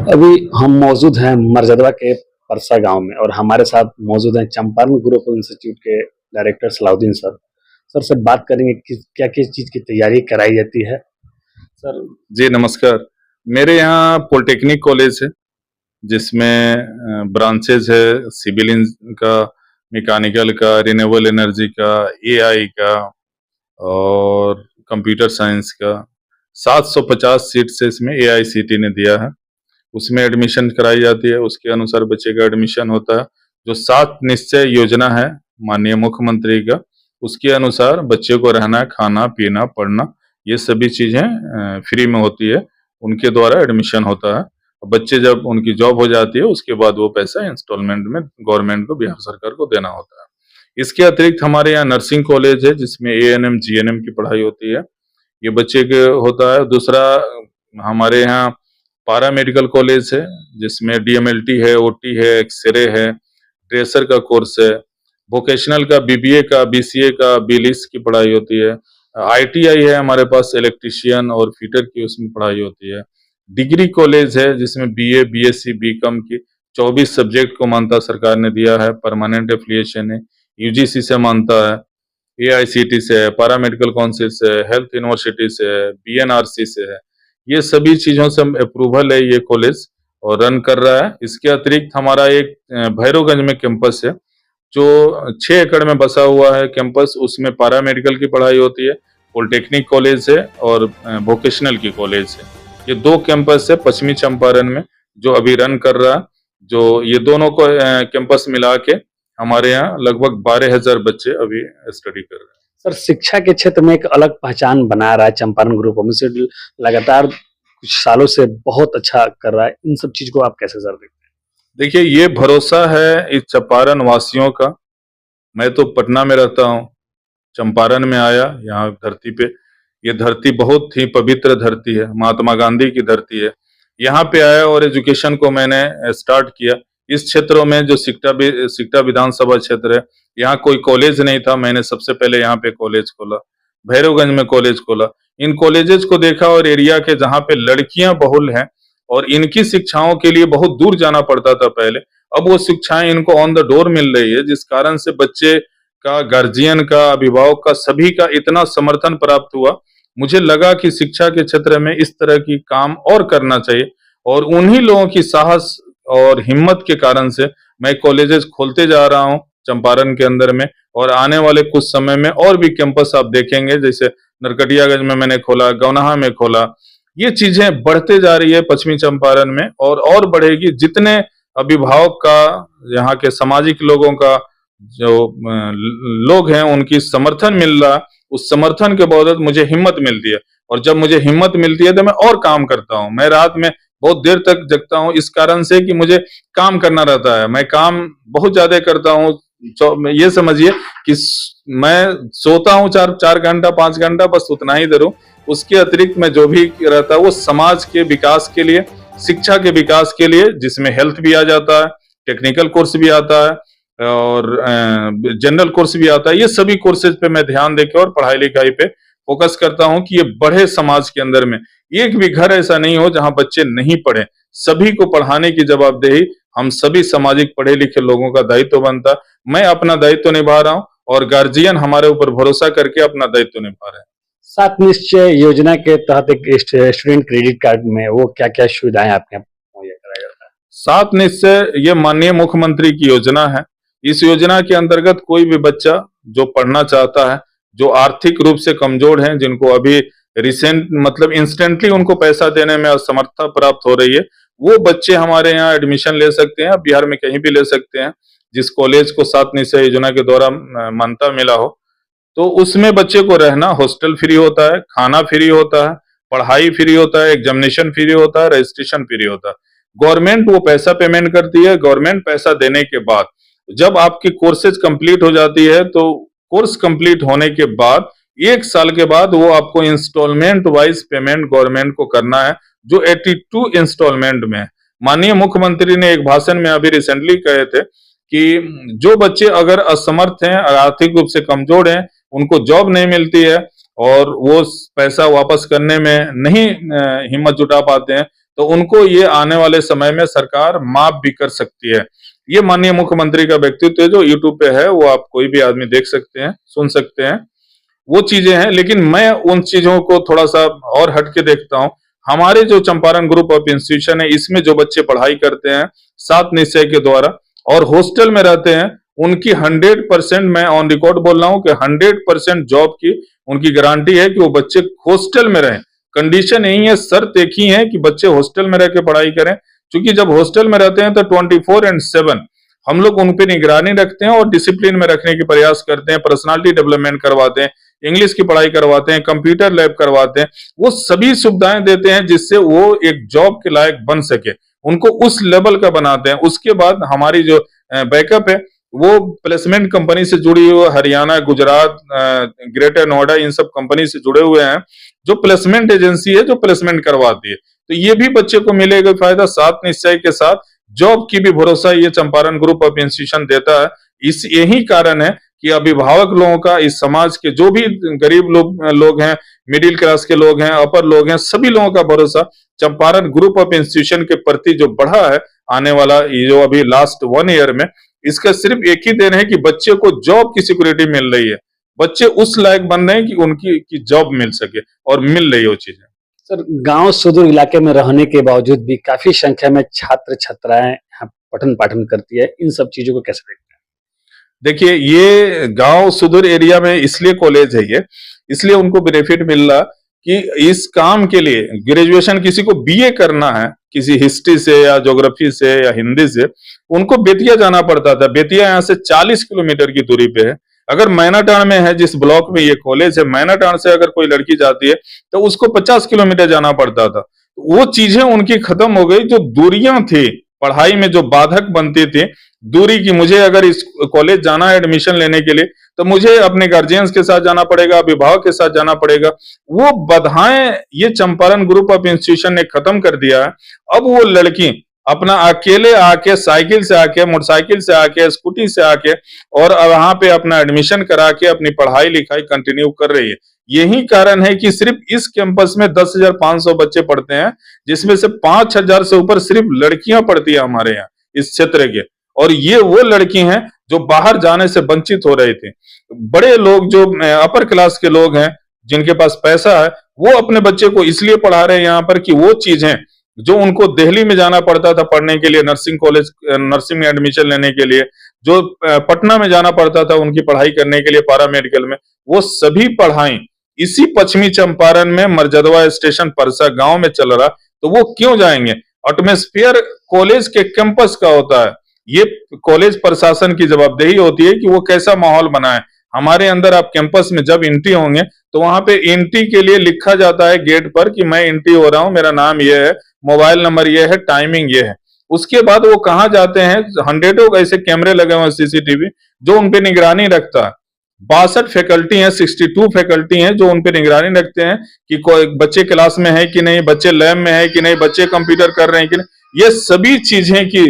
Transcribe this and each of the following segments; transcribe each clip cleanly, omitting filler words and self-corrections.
अभी हम मौजूद हैं मरजदवा के परसा गांव में और हमारे साथ मौजूद हैं चंपारण ग्रुप इंस्टीट्यूट के डायरेक्टर सलाउद्दीन सर। सर से बात करेंगे कि क्या किस चीज़ की तैयारी कराई जाती है सर। जी नमस्कार। मेरे यहाँ पॉलिटेक्निक कॉलेज है जिसमें ब्रांचेज है सिविल का, मैकेनिकल का, रिन्यूएबल एनर्जी का, एआई का और कंप्यूटर साइंस का। 750 सीट से इसमें एआईसीटी ने दिया है, उसमें एडमिशन कराई जाती है। उसके अनुसार बच्चे का एडमिशन होता है। जो 7 निश्चय योजना है माननीय मुख्यमंत्री का, उसके अनुसार बच्चे को रहना, खाना पीना, पढ़ना, ये सभी चीजें फ्री में होती है। उनके द्वारा एडमिशन होता है। बच्चे जब उनकी जॉब हो जाती है उसके बाद वो पैसा इंस्टॉलमेंट में गवर्नमेंट को, बिहार सरकार को देना होता है। इसके अतिरिक्त हमारे यहाँ नर्सिंग कॉलेज है जिसमें एएनएम जीएनएम की पढ़ाई होती है, ये बच्चे के होता है। दूसरा हमारे यहाँ पारा मेडिकल कॉलेज है जिसमें डीएमएलटी है, ओटी है, एक्सरे है, ट्रेसर का कोर्स है, वोकेशनल का, बीबीए का, बीसीए का, बीलिस की पढ़ाई होती है। आईटीआई है हमारे पास, इलेक्ट्रीशियन और फिटर की उसमें पढ़ाई होती है। डिग्री कॉलेज है जिसमें बीए, बीएससी, बीकॉम की 24 सब्जेक्ट को मान्यता सरकार ने दिया है। परमानेंट एफिलिएशन है, यूजीसी से मानता है, एआईसीटी से है, पारा मेडिकल काउंसिल से, हेल्थ यूनिवर्सिटी से है, बीएनआरसी से है। ये सभी चीजों से अप्रूवल है ये कॉलेज और रन कर रहा है। इसके अतिरिक्त हमारा एक भैरवगंज में कैंपस है जो 6 एकड़ में बसा हुआ है कैंपस। उसमें पारा मेडिकल की पढ़ाई होती है, पॉलिटेक्निक कॉलेज है और वोकेशनल की कॉलेज है। ये 2 कैंपस है पश्चिमी चंपारण में जो अभी रन कर रहा है। जो ये दोनों को कैंपस मिला के हमारे यहाँ लगभग 12,000 बच्चे अभी स्टडी कर रहे हैं। सर शिक्षा के क्षेत्र में एक अलग पहचान बना रहा है चंपारण ग्रुप इंस्टीट्यूट, लगातार कुछ सालों से बहुत अच्छा कर रहा है। इन सब चीज को आप कैसे सर देखते हैं? देखिए ये भरोसा है इस चंपारण वासियों का। मैं तो पटना में रहता हूँ, चंपारण में आया यहाँ धरती पे। ये धरती बहुत ही पवित्र धरती है, महात्मा गांधी की धरती है। यहाँ पे आया और एजुकेशन को मैंने स्टार्ट किया। इस क्षेत्रों में जो सिकटा विधानसभा क्षेत्र है, यहाँ कोई कॉलेज नहीं था, मैंने सबसे पहले यहाँ पे कॉलेज खोला। भैरवगंज में कॉलेज खोला। इन कॉलेजेस को देखा और एरिया के जहाँ पे लड़कियां बहुल हैं और इनकी शिक्षाओं के लिए बहुत दूर जाना पड़ता था पहले, अब वो शिक्षाएं इनको ऑन द डोर मिल रही है, जिस कारण से बच्चे का, गार्जियन का, अभिभावक का, सभी का इतना समर्थन प्राप्त हुआ। मुझे लगा कि शिक्षा के क्षेत्र में इस तरह की काम और करना चाहिए और उन्हीं लोगों की साहस और हिम्मत के कारण से मैं कॉलेजेस खोलते जा रहा हूँ चंपारण के अंदर में। और आने वाले कुछ समय में और भी कैंपस आप देखेंगे, जैसे नरकटियागंज में मैंने खोला, गौनाहा में खोला। ये चीजें बढ़ते जा रही है पश्चिमी चंपारण में और बढ़ेगी। जितने अभिभावक का, यहाँ के सामाजिक लोगों का, जो लोग हैं उनकी समर्थन मिल रहा, उस समर्थन के बदौलत मुझे हिम्मत मिलती है। और जब मुझे हिम्मत मिलती है तो मैं और काम करता हूँ। मैं रात में बहुत देर तक जगता हूँ इस कारण से कि मुझे काम करना रहता है। मैं काम बहुत ज्यादा करता हूँ। ये समझिए कि मैं सोता हूँ 4 घंटा 5 घंटा, बस उतना ही देर हूँ। उसके अतिरिक्त मैं जो भी रहता है वो समाज के विकास के लिए, शिक्षा के विकास के लिए, जिसमें हेल्थ भी आ जाता है, टेक्निकल कोर्स भी आता है और जनरल कोर्स भी आता है। ये सभी कोर्सेज पे मैं ध्यान देकर और पढ़ाई लिखाई पे फोकस करता हूँ कि ये बढ़े समाज के अंदर में। एक भी घर ऐसा नहीं हो जहां बच्चे नहीं पढ़े। सभी को पढ़ाने की जवाबदेही हम सभी सामाजिक पढ़े लिखे लोगों का दायित्व बनता। मैं अपना दायित्व निभा रहा हूँ और गार्जियन हमारे ऊपर भरोसा करके अपना दायित्व निभा रहे हैं। 7 निश्चय योजना के तहत एक स्टूडेंट क्रेडिट कार्ड में वो क्या क्या सुविधाएं आपके यहाँ मुहैया कराया जाता है? 7 निश्चय ये माननीय मुख्यमंत्री की योजना है। इस योजना के अंतर्गत कोई भी बच्चा जो पढ़ना चाहता है, जो आर्थिक रूप से कमजोर हैं, जिनको अभी मतलब इंस्टेंटली उनको पैसा देने में असमर्थता प्राप्त हो रही है, वो बच्चे हमारे यहाँ एडमिशन ले सकते हैं। बिहार में कहीं भी ले सकते हैं जिस कॉलेज को 7 निश्चय योजना के द्वारा मान्यता मिला हो। तो उसमें बच्चे को रहना, हॉस्टल फ्री होता है, खाना फ्री होता है, पढ़ाई फ्री होता है, एग्जामिनेशन फ्री होता है, रजिस्ट्रेशन फ्री होता है। गवर्नमेंट वो पैसा पेमेंट करती है। गवर्नमेंट पैसा देने के बाद जब आपकी कोर्सेज कंप्लीट हो जाती है तो कोर्स कंप्लीट होने के बाद 1 साल के बाद वो आपको इंस्टॉलमेंट वाइज पेमेंट गवर्नमेंट को करना है, जो 82 इंस्टॉलमेंट में है। माननीय मुख्यमंत्री ने एक भाषण में अभी रिसेंटली कहे थे कि जो बच्चे अगर असमर्थ हैं, आर्थिक रूप से कमजोर हैं, उनको जॉब नहीं मिलती है और वो पैसा वापस करने में नहीं हिम्मत जुटा पाते हैं, तो उनको ये आने वाले समय में सरकार माफ भी कर सकती है। ये माननीय मुख्यमंत्री का व्यक्तित्व है जो यूट्यूब पे है, वो आप कोई भी आदमी देख सकते हैं, सुन सकते हैं, वो चीजें हैं। लेकिन मैं उन चीजों को थोड़ा सा और हट के देखता हूं। हमारे जो चंपारण ग्रुप ऑफ इंस्टीट्यूशन है, इसमें जो बच्चे पढ़ाई करते हैं 7 निश्चय के द्वारा और हॉस्टल में रहते हैं, उनकी 100% मैं ऑन रिकॉर्ड बोल रहा हूं कि 100% जॉब की उनकी गारंटी है कि वो बच्चे हॉस्टल में रहें। कंडीशन यही है, शर्त एक ही है कि बच्चे हॉस्टल में रह के पढ़ाई करें, क्योंकि जब हॉस्टल में रहते हैं तो 24/7 हम लोग उन पे निगरानी रखते हैं और डिसिप्लिन में रखने की प्रयास करते हैं, पर्सनालिटी डेवलपमेंट करवाते हैं, इंग्लिश की पढ़ाई करवाते हैं, कंप्यूटर लैब करवाते हैं, वो सभी सुविधाएं देते हैं जिससे वो एक जॉब के लायक बन सके, उनको उस लेवल का बनाते हैं। उसके बाद हमारी जो बैकअप है वो प्लेसमेंट कंपनी से जुड़ी हुई, हरियाणा, गुजरात, ग्रेटर नोएडा, इन सब कंपनी से जुड़े हुए हैं, जो प्लेसमेंट एजेंसी है जो प्लेसमेंट करवाती है। तो ये भी बच्चे को मिलेगा फायदा, 7 निश्चय के साथ जॉब की भी भरोसा ये चंपारण ग्रुप ऑफ इंस्टीट्यूशन देता है। इस यही कारण है कि अभिभावक लोगों का, इस समाज के जो भी गरीब लोग हैं, मिडिल क्लास के लोग हैं, अपर लोग हैं, सभी लोगों का भरोसा चंपारण ग्रुप ऑफ इंस्टीट्यूशन के प्रति जो बढ़ा है आने वाला ये जो अभी लास्ट 1 ईयर में, इसका सिर्फ एक ही देन है कि बच्चे को जॉब की सिक्योरिटी मिल रही है, बच्चे उस लायक बन रहे हैं कि उनकी की जॉब मिल सके, और मिल रही है वो चीजें। सर, गांव सुदूर इलाके में रहने के बावजूद भी काफी संख्या में छात्र छात्राएं यहाँ पठन पाठन करती है, इन सब चीजों को कैसे देखते हैं? देखिए, ये गांव सुदूर एरिया में इसलिए कॉलेज है, ये इसलिए उनको बेनिफिट मिल रहा कि इस काम के लिए ग्रेजुएशन किसी को बीए करना है, किसी हिस्ट्री से या ज्योग्राफी से या हिंदी से, उनको बेतिया जाना पड़ता था। बेतिया यहाँ से 40 किलोमीटर की दूरी पे है। अगर मैनाटांड में है, जिस ब्लॉक में ये कॉलेज है, मैनाटांड से अगर कोई लड़की जाती है तो उसको 50 किलोमीटर जाना पड़ता था। वो चीजें उनकी खत्म हो गई, जो दूरियां थी पढ़ाई में, जो बाधक बनती थी दूरी की। मुझे अगर इस कॉलेज जाना है एडमिशन लेने के लिए तो मुझे अपने गार्जियंस के साथ जाना पड़ेगा, अभिभावक के साथ जाना पड़ेगा। वो बाधाएं ये चंपारण ग्रुप ऑफ इंस्टीट्यूशन ने खत्म कर दिया है। अब वो लड़की अपना अकेले आके, साइकिल से आके, मोटरसाइकिल से आके, स्कूटी से आके और वहां पे अपना एडमिशन करा के अपनी पढ़ाई लिखाई कंटिन्यू कर रही है। यही कारण है कि सिर्फ इस कैंपस में 10,500 बच्चे पढ़ते हैं, जिसमें से 5,000 से ऊपर सिर्फ लड़कियां पढ़ती है हमारे यहाँ इस क्षेत्र के। और ये वो लड़की हैं जो बाहर जाने से वंचित हो रहे थे। बड़े लोग जो अपर क्लास के लोग हैं, जिनके पास पैसा है, वो अपने बच्चे को इसलिए पढ़ा रहे हैं यहाँ पर कि वो चीजें जो उनको दिल्ली में जाना पड़ता था पढ़ने के लिए, नर्सिंग कॉलेज, नर्सिंग में एडमिशन लेने के लिए, जो पटना में जाना पड़ता था उनकी पढ़ाई करने के लिए पारा मेडिकल में, वो सभी पढ़ाई इसी पश्चिमी चंपारण में मरजदवा स्टेशन परसा गांव में चल रहा। तो वो क्यों जाएंगे? एटमॉस्फेयर कॉलेज के कैंपस का होता है। ये कॉलेज प्रशासन की जवाबदेही होती है कि वो कैसा माहौल बनाए। हमारे अंदर आप कैंपस में जब एंट्री होंगे तो वहां पे एंट्री के लिए लिखा जाता है गेट पर कि मैं एंट्री हो रहा हूं, मेरा नाम ये है, मोबाइल नंबर ये है, टाइमिंग ये है। उसके बाद वो कहाँ जाते हैं? 100 ऐसे कैमरे लगे हुए हैं, सीसीटीवी, जो उनपे निगरानी रखता है। 62 फैकल्टी हैं, 62 फैकल्टी हैं जो उनपे निगरानी रखते हैं कि कोई बच्चे क्लास में है कि नहीं, बच्चे लैब में है कि नहीं, बच्चे कंप्यूटर कर रहे हैं कि नहीं। ये सभी चीजें की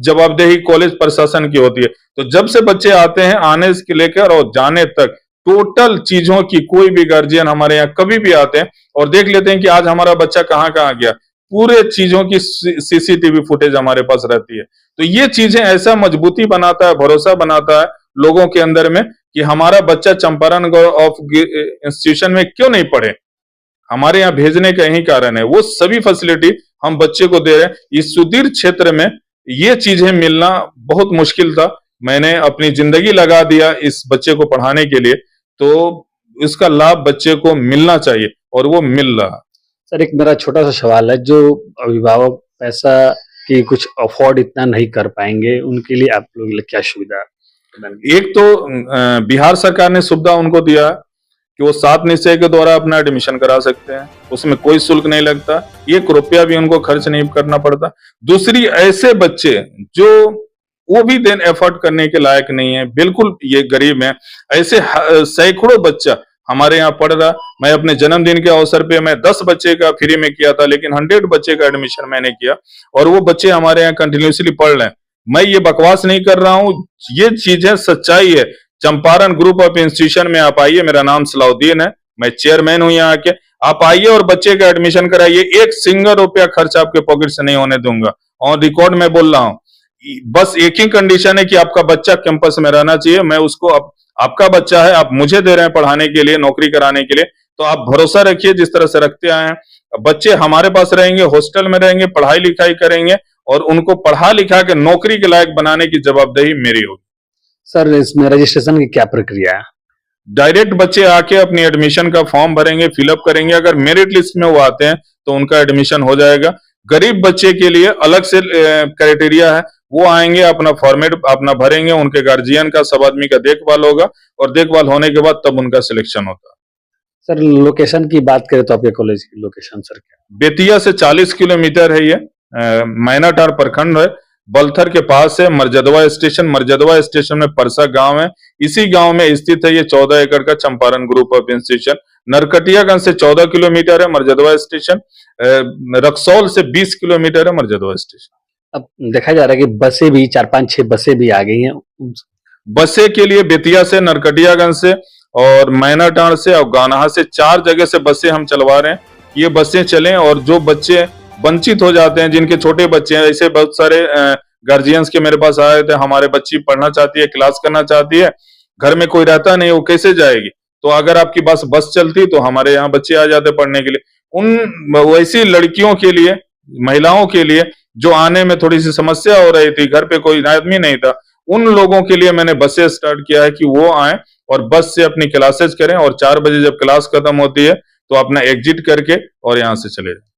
जवाबदेही कॉलेज प्रशासन की होती है। तो जब से बच्चे आते हैं, आने से लेकर और जाने तक, टोटल चीजों की कोई भी गार्जियन हमारे यहाँ कभी भी आते हैं और देख लेते हैं कि आज हमारा बच्चा कहाँ कहाँ गया। पूरे चीजों की सीसीटीवी फुटेज हमारे पास रहती है। तो ये चीजें ऐसा मजबूती बनाता है, भरोसा बनाता है लोगों के अंदर में कि हमारा बच्चा चंपारण ऑफ इंस्टीट्यूशन में क्यों नहीं पढ़े। हमारे यहाँ भेजने का यही कारण है। वो सभी फैसिलिटी हम बच्चे को दे रहे हैं। इस सुदूर क्षेत्र में ये चीजें मिलना बहुत मुश्किल था। मैंने अपनी जिंदगी लगा दिया इस बच्चे को पढ़ाने के लिए, तो इसका लाभ बच्चे को मिलना चाहिए और वो मिल रहा। सर, एक मेरा छोटा सा सवाल है, जो अभिभावक पैसा की कुछ अफोर्ड इतना नहीं कर पाएंगे, उनके लिए आप लोगों के लिए क्या सुविधा? एक तो बिहार सरकार ने सुविधा उनको दिया कि वो 7 निश्चय के द्वारा अपना एडमिशन करा सकते हैं, उसमें कोई शुल्क नहीं लगता, 1 रुपया भी उनको खर्च नहीं करना पड़ता। दूसरी, ऐसे बच्चे जो वो भी देन एफर्ट करने के लायक नहीं है, बिल्कुल ये गरीब हैं, ऐसे सैकड़ों बच्चा हमारे यहाँ पढ़ रहा। मैं अपने जन्मदिन के अवसर पे मैं 10 बच्चे का फ्री में किया था, लेकिन 100 बच्चे का एडमिशन मैंने किया और वो बच्चे हमारे यहाँ कंटिन्यूसली पढ़ रहे हैं। मैं ये बकवास नहीं कर रहा हूँ, ये चीजें सच्चाई है। चंपारण ग्रुप ऑफ इंस्टीट्यूशन में आप आइए, मेरा नाम सलाउद्दीन है, मैं चेयरमैन हूं यहाँ के। आप आइए और बच्चे का एडमिशन कराइए, एक सिंगल रुपया खर्च आपके पॉकेट से नहीं होने दूंगा। और रिकॉर्ड में बोल रहा हूँ, बस एक ही कंडीशन है कि आपका बच्चा कैंपस में रहना चाहिए। मैं उसको आपका बच्चा है, आप मुझे दे रहे हैं पढ़ाने के लिए, नौकरी कराने के लिए, तो आप भरोसा रखिए जिस तरह से रखते आए हैं। बच्चे हमारे पास रहेंगे, हॉस्टल में रहेंगे, पढ़ाई लिखाई करेंगे और उनको पढ़ा लिखा के नौकरी के लायक बनाने की जवाबदेही मेरी होगी। सर इसमें रजिस्ट्रेशन की क्या प्रक्रिया है? डायरेक्ट बच्चे आके अपनी एडमिशन का फॉर्म भरेंगे, फिलअप करेंगे, अगर मेरिट लिस्ट में वो आते हैं तो उनका एडमिशन हो जाएगा। गरीब बच्चे के लिए अलग से क्राइटेरिया है, वो आएंगे, अपना फॉर्मेट अपना भरेंगे, उनके गार्जियन का, सब आदमी का देखभाल होगा और देखभाल होने के बाद तब उनका सिलेक्शन होता है। सर लोकेशन की बात करें तो आपके कॉलेज की लोकेशन सर क्या? बेतिया से 40 किलोमीटर है, ये मैनाटार प्रखंड है, बलथर के पास है। मरजदवा स्टेशन में परसा गांव है, इसी गांव में स्थित है ये 14 एकड़ का Champaran group of institution. Narkatiaganj से 14 किलोमीटर है मरजदवा स्टेशन, रक्सौल से 20 किलोमीटर है मरजदवा स्टेशन। अब देखा जा रहा है कि बसें भी 4-5-6 बसें भी आ गई हैं। बसें के लिए बेतिया से, नरकटियागंज से और मैनाटांड से और गानाहा से 4 जगह से बसें हम चलवा रहे हैं। ये बसें चलें और जो बच्चे वंचित हो जाते हैं, जिनके छोटे बच्चे हैं, ऐसे बहुत सारे गार्जियंस के मेरे पास आए थे, हमारे बच्ची पढ़ना चाहती है, क्लास करना चाहती है, घर में कोई रहता नहीं, वो कैसे जाएगी? तो अगर आपकी बस चलती तो हमारे यहाँ बच्चे आ जाते पढ़ने के लिए। उन वैसी लड़कियों के लिए, महिलाओं के लिए जो आने में थोड़ी सी समस्या हो रही थी, घर पे कोई आदमी नहीं था, उन लोगों के लिए मैंने बसें स्टार्ट किया है कि वो आए और बस से अपनी क्लासेस करें और 4 बजे जब क्लास खत्म होती है तो अपना एग्जिट करके और यहाँ से चले जाए।